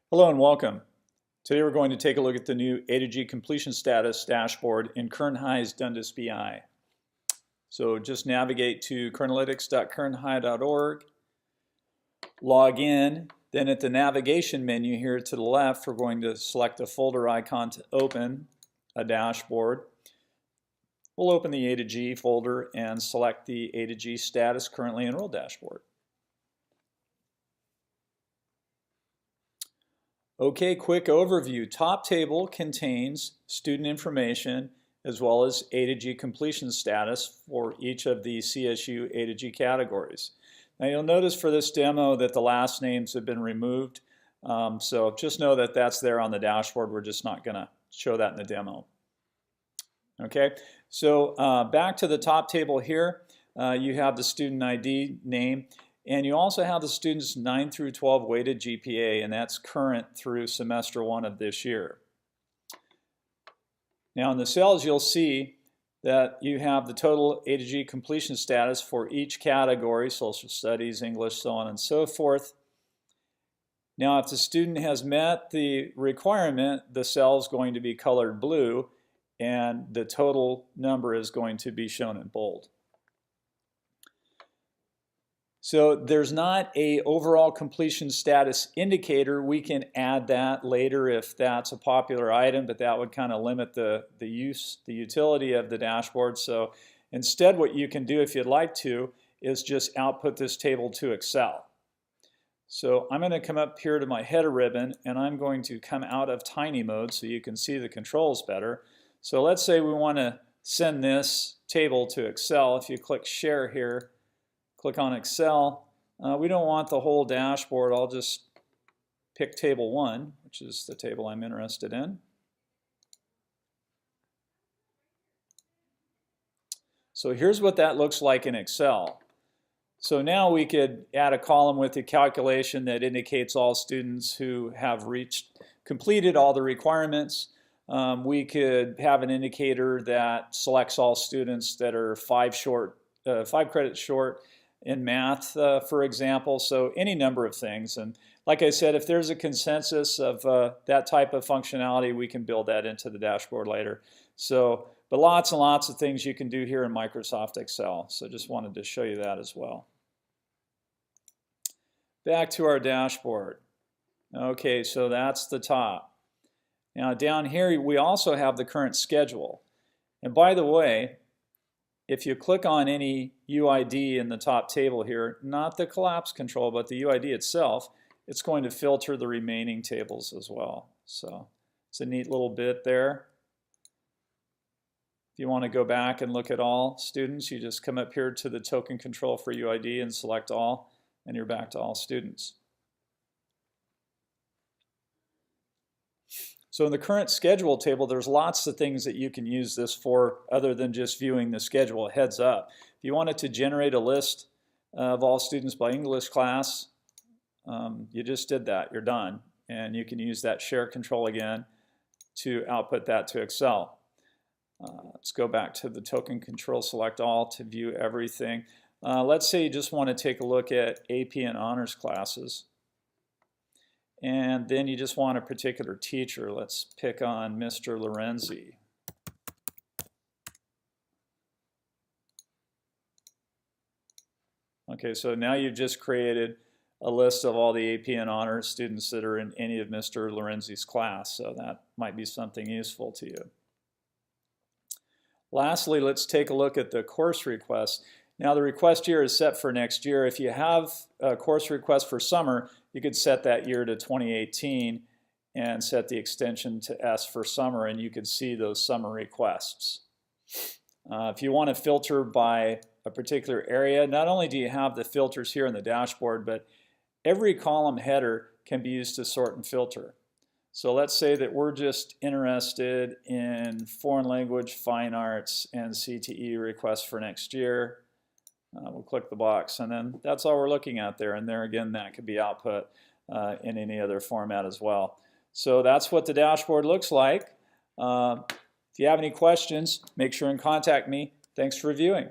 Hello and welcome. Today we're going to take a look at the new A-G completion status dashboard in Kern High's Dundas BI. So just navigate to kernelytics.kernhigh.org, log in, then at the navigation menu here to the left we're going to select a folder icon to open a dashboard. We'll open the A-G folder and select the A-G status currently enrolled dashboard. Okay, quick overview. Top table contains student information as well as A-G completion status for each of the CSU A-G categories. Now you'll notice for this demo that the last names have been removed. So just know that that's there on the dashboard. We're just not going to show that in the demo. Okay, so back to the top table here. You have the student ID name. And you also have the students' 9 through 12 weighted GPA, and that's current through semester 1 of this year. Now in the cells you'll see that you have the total A-G completion status for each category, social studies, English, so on and so forth. Now if the student has met the requirement, the cell is going to be colored blue, and the total number is going to be shown in bold. So there's not an overall completion status indicator. We can add that later if that's a popular item, but that would kind of limit the utility of the dashboard. So instead what you can do if you'd like to is just output this table to Excel. So I'm going to come up here to my header ribbon and I'm going to come out of tiny mode so you can see the controls better. So let's say we want to send this table to Excel. If you click share here, click on Excel. We don't want the whole dashboard. I'll just pick table 1, which is the table I'm interested in. So here's what that looks like in Excel. So now we could add a column with a calculation that indicates all students who have completed all the requirements. We could have an indicator that selects all students that are 5 credits short in math, for example, so any number of things. And like I said, if there's a consensus of that type of functionality, we can build that into the dashboard later. So, but lots and lots of things you can do here in Microsoft Excel. So just wanted to show you that as well. Back to our dashboard. Okay, so that's the top. Now down here we also have the current schedule. And by the way, if you click on any UID in the top table here, not the collapse control, but the UID itself, it's going to filter the remaining tables as well. So it's a neat little bit there. If you want to go back and look at all students, you just come up here to the token control for UID and select all, and you're back to all students. So in the current schedule table, there's lots of things that you can use this for other than just viewing the schedule. Heads up. If you wanted to generate a list of all students by English class, you just did that. You're done. And you can use that share control again to output that to Excel. Let's go back to the token control, select all to view everything. Let's say you just want to take a look at AP and honors classes. And then you just want a particular teacher. Let's pick on Mr. Lorenzi. Okay, so now you've just created a list of all the AP and honors students that are in any of Mr. Lorenzi's class. So that might be something useful to you. Lastly, let's take a look at the course requests. Now the request year is set for next year. If you have a course request for summer, you could set that year to 2018 and set the extension to S for summer, and you could see those summer requests. If you want to filter by a particular area, not only do you have the filters here in the dashboard, but every column header can be used to sort and filter. So let's say that we're just interested in foreign language, fine arts, and CTE requests for next year. We'll click the box, and then that's all we're looking at there. And there again, that could be output in any other format as well. So that's what the dashboard looks like. If you have any questions, make sure and contact me. Thanks for reviewing.